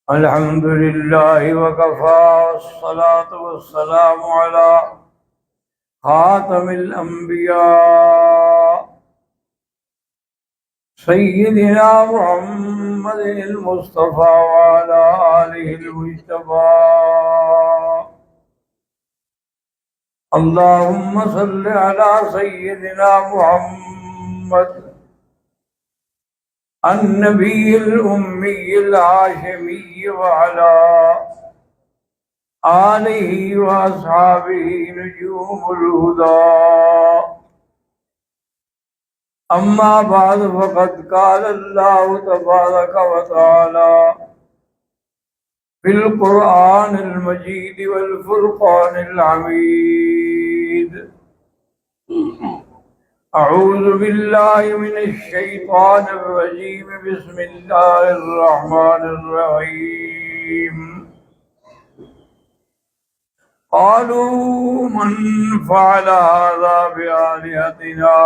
الحمد لله وكفى والصلاة والسلام على خاتم الأنبياء سيدنا محمد المصطفى وعلى آله المجتبى. اللهم صل على سيدنا محمد النبي الأمي الهاشمي وعلى آله وأصحابه نجوم الهدى. أما بعد فقد قال الله تبارك وتعالى في القرآن المجيد والفرقان الحميد: أعوذ بالله من الشيطان الرجيم. بسم الله الرحمن الرحيم. قالوا من فعل هذا بآلهتنا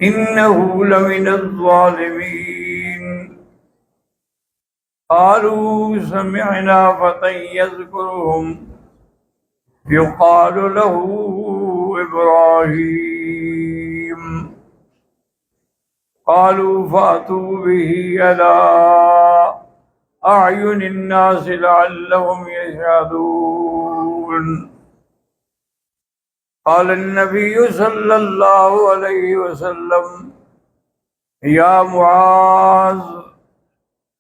إنه لمن الظالمين. قالوا سمعنا فتى يذكرهم يقال له إبراهيم. قالوا فأتوا به على أعين الناس لعلهم يشهدون. قال النبي صلى الله عليه وسلم: يا معاذ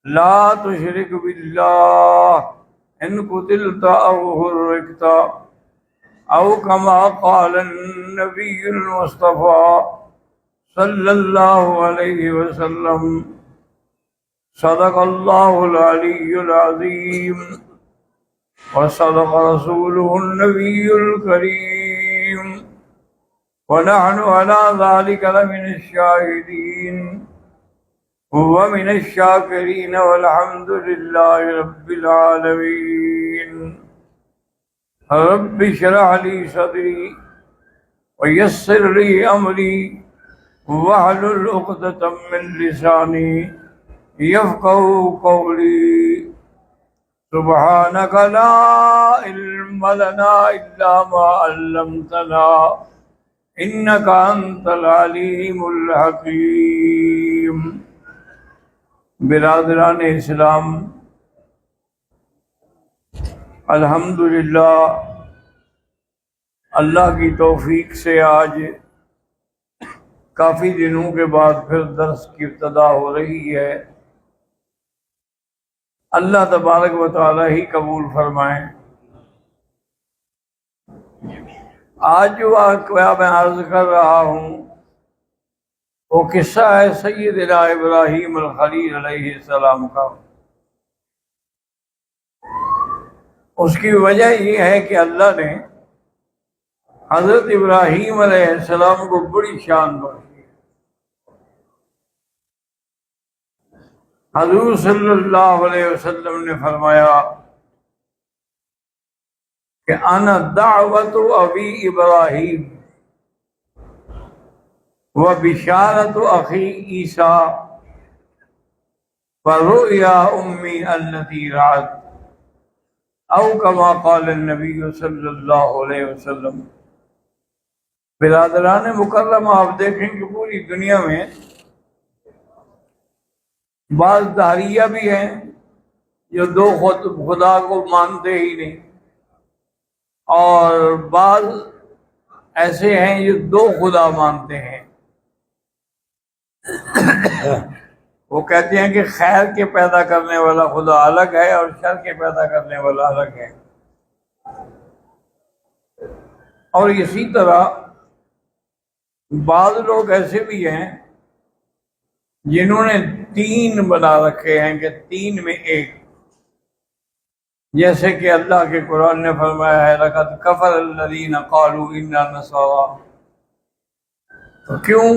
لا تشرك بالله إن قتلت أو هرقت، أو كما قال النبي المصطفى صلى الله عليه وسلم. صدق الله العلي العظيم وصدق رسوله النبي الكريم، ونحن على ذلك لمن الشاهدين ومن الشاكرين، والحمد لله رب العالمين. رب اشرح لي صدري ويسر لي أمري واحلل عقدة من لساني يفقهوا قولي. سبحانك لا علم لنا إلا ما علمتنا إنك أنت العليم الحكيم. برادران اسلام، الحمدللہ اللہ کی توفیق سے آج کافی دنوں کے بعد پھر درس کی ابتدا ہو رہی ہے. اللہ تبارک و تعالی ہی قبول فرمائیں. آج جو واقعہ میں عرض کر رہا ہوں وہ قصہ ہے سیدنا ابراہیم الخلیل علیہ السلام کا. اس کی وجہ یہ ہے کہ اللہ نے حضرت ابراہیم علیہ السلام کو بڑی شان بخشی. حضور صلی اللہ علیہ وسلم نے فرمایا کہ انا دعوت ابی ابراہیم و بشارت اخی عیسیٰ و رؤیا امی التي رأت، او کما قال النبی صلی اللہ علیہ وسلم. برادران مکرم، آپ دیکھیں کہ پوری دنیا میں بعض داعیہ بھی ہیں جو دو خدا کو مانتے ہی نہیں، اور بعض ایسے ہیں جو دو خدا مانتے ہیں. وہ کہتے ہیں کہ خیر کے پیدا کرنے والا خدا الگ ہے اور شر کے پیدا کرنے والا الگ ہے. اور اسی طرح بعض لوگ ایسے بھی ہیں جنہوں نے تین بنا رکھے ہیں کہ تین میں ایک، جیسے کہ اللہ کے قرآن نے فرمایا ہے لَقَدْ كَفَرَ الَّذِينَ قَالُوا إِنَّا نَصَارَىٰ. تو کیوں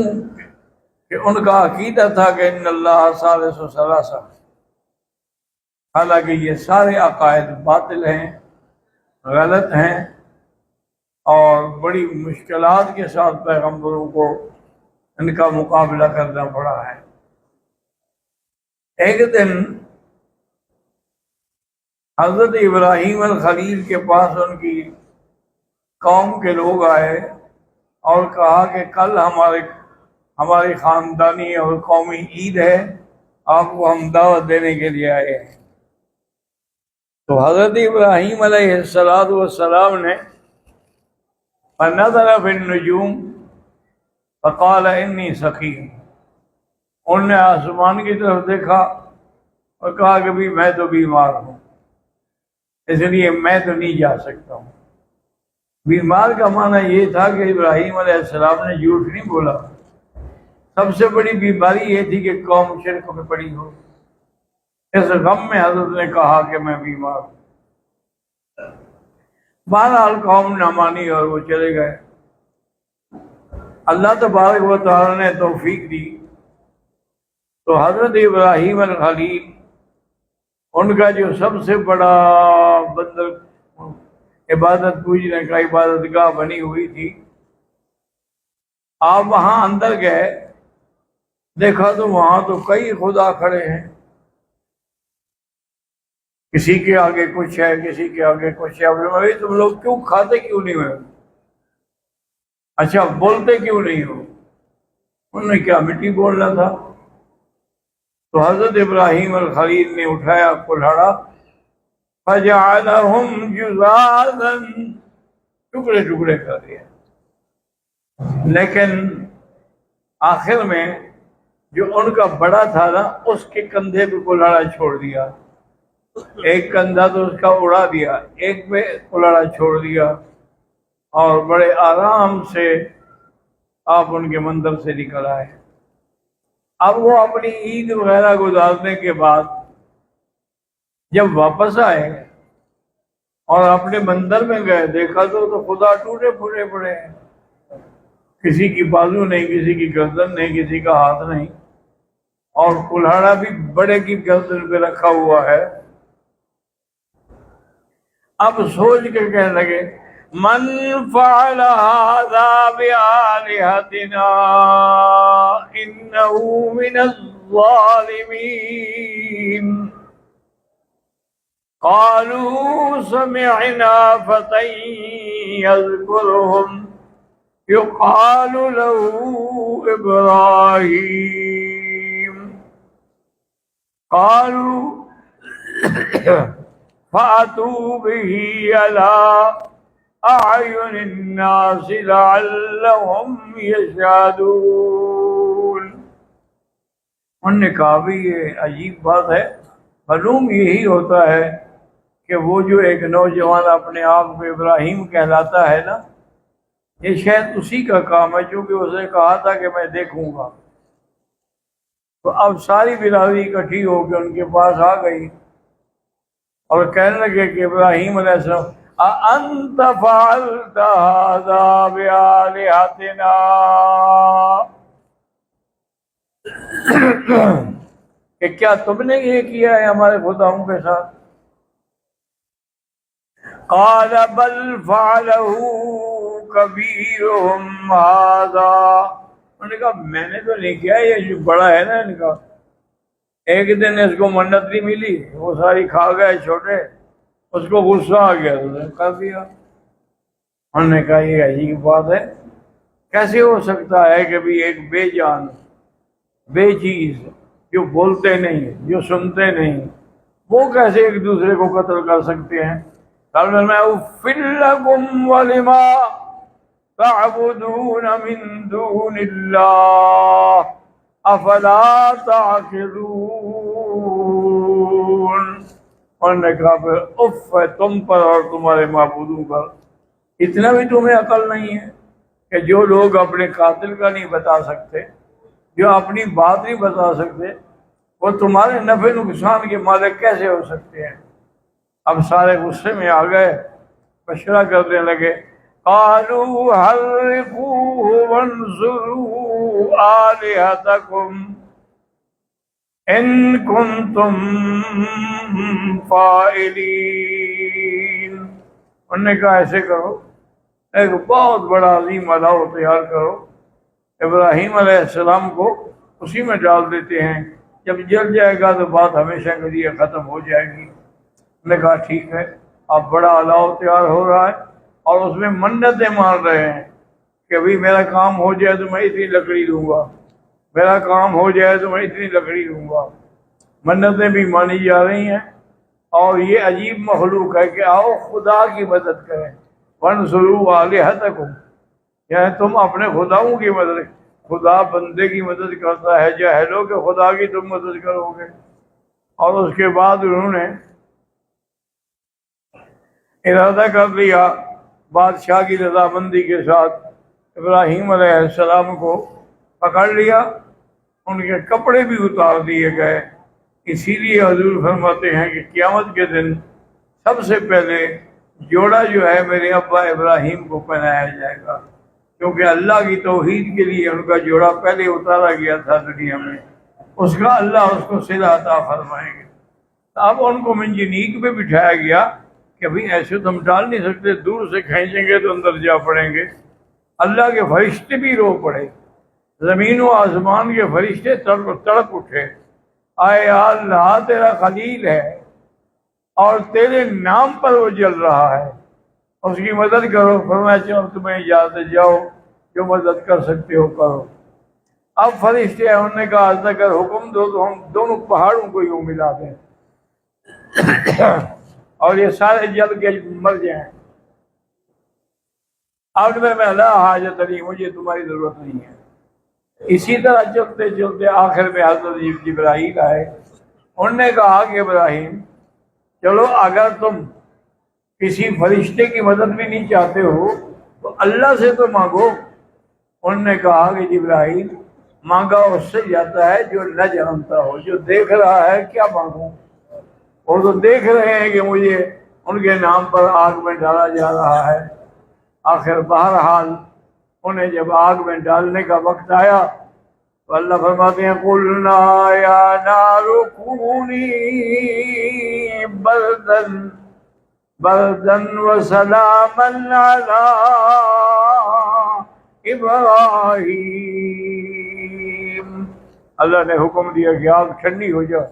کہ ان کا عقیدہ تھا کہ ان اللہ ثالث ثلاثہ. حالانکہ یہ سارے عقائد باطل ہیں، غلط ہیں، اور بڑی مشکلات کے ساتھ پیغمبروں کو ان کا مقابلہ کرنا پڑا ہے. ایک دن حضرت ابراہیم الخلیل کے پاس ان کی قوم کے لوگ آئے اور کہا کہ کل ہماری خاندانی اور قومی عید ہے، آپ کو ہم دعوت دینے کے لیے آئے ہیں۔ تو حضرت ابراہیم علیہ السلام نے فنظر فی النجوم فقال انی سقیم، انہوں نے آسمان کی طرف دیکھا اور کہا کہ بھی میں تو بیمار ہوں، اس لیے میں تو نہیں جا سکتا ہوں۔ بیمار کا معنی یہ تھا کہ ابراہیم علیہ السلام نے جھوٹ نہیں بولا، سب سے بڑی بیماری یہ تھی کہ قوم شرک میں پڑی ہو، اس غم میں حضرت نے کہا کہ میں بیمار ہوں۔ بہرحال قوم نہ مانی اور وہ چلے گئے۔ اللہ تبارک و تعالی نے توفیق دی تو حضرت ابراہیم الخلیل، ان کا جو سب سے بڑا بندر عبادت پوجنے کا عبادت گاہ بنی ہوئی تھی، آپ وہاں اندر گئے، دیکھا تو وہاں تو کئی خدا کھڑے ہیں، کسی کے آگے کچھ ہے، کسی کے آگے کچھ ہے۔ بھائی تم لوگ کیوں کھاتے کیوں نہیں ہو؟ اچھا بولتے کیوں نہیں ہو؟ انہوں نے کیا مٹی بولنا تھا؟ تو حضرت ابراہیم الخلیل نے اٹھایا کلہاڑا، فجعلہم جذاذا، ٹکڑے ٹکڑے کر دیا۔ لیکن آخر میں جو ان کا بڑا تھا نا، اس کے کندھے پہ کلہاڑا چھوڑ دیا، ایک کندھا تو اس کا اڑا دیا، ایک پہ کلہاڑا چھوڑ دیا، اور بڑے آرام سے آپ ان کے مندر سے نکل آئے۔ اب وہ اپنی عید وغیرہ گزارنے کے بعد جب واپس آئے اور اپنے مندر میں گئے، دیکھا تو خدا ٹوٹے پھوٹے پڑے ہیں، کسی کی بازو نہیں، کسی کی گردن نہیں، کسی کا ہاتھ نہیں، اور کلہاڑا بھی بڑے کی گردن پہ رکھا ہوا ہے۔ اب سوچ کے کہنے لگے من فعل هذا بآلهتنا انه من الظالمين قالوا سمعنا فتى يذكرهم يقال له ابراهيم قالوا فأتوا به على أعين الناس لعلهم يشهدون۔ انہوں نے کہا بھی یہ عجیب بات ہے، معلوم یہی ہوتا ہے کہ وہ جو ایک نوجوان اپنے آپ کو ابراہیم کہلاتا ہے نا، یہ شاید اسی کا کام ہے، چونکہ اسے کہا تھا کہ میں دیکھوں گا۔ تو اب ساری برادری اکٹھی ہو کے ان کے پاس آ گئی اور کہنے لگے کہ ابراہیم علیہ السلام اَأَنْتَ فَعَلْتَ هَذَا بِآلِهَتِنَا، کہ کیا تم نے یہ کیا ہے ہمارے خداؤں کے ساتھ؟ قَالَ بَلْ فَعَلَهُ كَبِيرُهُمْ هَذَا، انہوں نے کہا میں نے تو نہیں کیا، یہ جو بڑا ہے نا ان کا، ایک دن اس کو منت نہیں ملی، وہ ساری کھا گئے چھوٹے، اس کو غصہ آ گیا تو کر دیا۔ انہوں نے کہا یہ عجیب بات ہے، کیسے ہو سکتا ہے کہ بھی ایک بے جان بے چیز جو بولتے نہیں، جو سنتے نہیں، وہ کیسے ایک دوسرے کو قتل کر سکتے ہیں؟ میں اُفِّلْ لَكُمْ وَلِمَا تَعْبُدُونَ مِن دُونِ اللَّهِ افلا تعقلون۔ انہوں نے کہا پھر اف ہے تم پر اور تمہارے معبودوں پر، اتنا بھی تمہیں عقل نہیں ہے کہ جو لوگ اپنے قاتل کا نہیں بتا سکتے، جو اپنی بات نہیں بتا سکتے، وہ تمہارے نفع نقصان کے مالک کیسے ہو سکتے ہیں؟ اب سارے غصے میں آ گئے، مشورہ کرنے لگے، قالوا حرقوه وانصروا آلهتكم ان کنتم فاعلین۔ انہوں نے کہا ایسے کرو، ایک بہت بڑا عظیم الاؤ تیار کرو، ابراہیم علیہ السلام کو اسی میں ڈال دیتے ہیں، جب جل جائے گا تو بات ہمیشہ کے لیے ختم ہو جائے گی۔ نے کہا ٹھیک ہے، اب بڑا الاؤ تیار ہو رہا ہے اور اس میں منتیں مان رہے ہیں کہ بھئی میرا کام ہو جائے تو میں اتنی لکڑی دوں گا، میرا کام ہو جائے تو میں اتنی لکڑی دوں گا، منتیں بھی مانی جا رہی ہیں۔ اور یہ عجیب مخلوق ہے کہ آؤ خدا کی مدد کریں، وَانْصُرُوا آلِهَتَكُمْ، یعنی تم اپنے خداؤں کی مدد، خدا بندے کی مدد کرتا ہے، جاہلو کہ خدا کی تم مدد کرو گے۔ اور اس کے بعد انہوں نے ارادہ کر لیا بادشاہ کی رضامندی کے ساتھ، ابراہیم علیہ السلام کو پکڑ لیا، ان کے کپڑے بھی اتار دیے گئے۔ اسی لیے حضور فرماتے ہیں کہ قیامت کے دن سب سے پہلے جوڑا جو ہے میرے ابا ابراہیم کو پہنایا جائے گا، کیونکہ اللہ کی توحید کے لیے ان کا جوڑا پہلے اتارا گیا تھا دنیا میں، اس کا اللہ اس کو صلہ عطا فرمائیں گے۔ اب ان کو منجنیک پہ بٹھایا گیا کہ بھئی ایسے تو ہم ڈال نہیں سکتے، دور سے کھینچیں گے تو اندر جا پڑیں گے۔ اللہ کے فرشتے بھی رو پڑے، زمین و آسمان کے فرشتے تڑپ اٹھے، آئے یا اللہ تیرا خلیل ہے اور تیرے نام پر وہ جل رہا ہے، اس کی مدد کرو۔ فرمایا چلو تمہیں اجازت ہے، جاؤ جو مدد کر سکتے ہو کرو۔ اب فرشتے انہوں نے کہا اگر حکم دو تو ہم دونوں پہاڑوں کو یوں ملا دیں اور یہ سارے جل کے مر جائیں۔ اب میں لا حاجت علی، مجھے تمہاری ضرورت نہیں ہے۔ اسی طرح چلتے چلتے آخر میں حضرت جبرائیل آئے، انہوں نے کہا کہ ابراہیم چلو اگر تم کسی فرشتے کی مدد بھی نہیں چاہتے ہو تو اللہ سے تو مانگو۔ انہوں نے کہا کہ جبرائیل مانگا اس سے جاتا ہے جو نہ جانتا ہو، جو دیکھ رہا ہے، کیا مانگوں؟ وہ تو دیکھ رہے ہیں کہ مجھے ان کے نام پر آگ میں ڈالا جا رہا ہے۔ آخر بہرحال انہیں جب آگ میں ڈالنے کا وقت آیا تو اللہ فرماتے ہیں قُلْنَا يَا نَارُ كُونِي بَرْدًا وَسَلَامًا عَلَىٰ إِبْرَاهِيمَ، اللہ نے حکم دیا کہ آگ ٹھنڈی ہو جائے،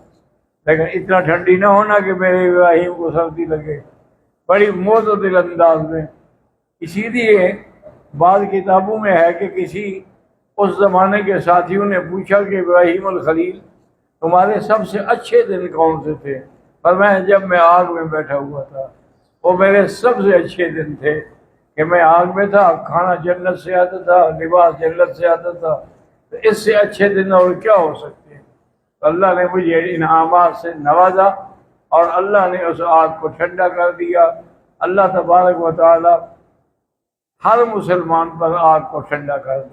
لیکن اتنا ٹھنڈی نہ ہونا کہ میرے ابراہیم کو سردی لگے، بڑی معتدل انداز میں۔ اسی لیے بعض کتابوں میں ہے کہ کسی اس زمانے کے ساتھیوں نے پوچھا کہ ابراہیم الخلیل تمہارے سب سے اچھے دن کون سے تھے؟ فرمایا جب میں آگ میں بیٹھا ہوا تھا، وہ میرے سب سے اچھے دن تھے کہ میں آگ میں تھا، کھانا جنت سے آتا تھا، لباس جنت سے آتا تھا، تو اس سے اچھے دن اور کیا ہو سکتے ہیں؟ تو اللہ نے مجھے انعامات سے نوازا اور اللہ نے اس آگ کو ٹھنڈا کر دیا۔ اللہ تبارک و تعالی ہر مسلمان پر آگ کو ٹھنڈا کر دیا۔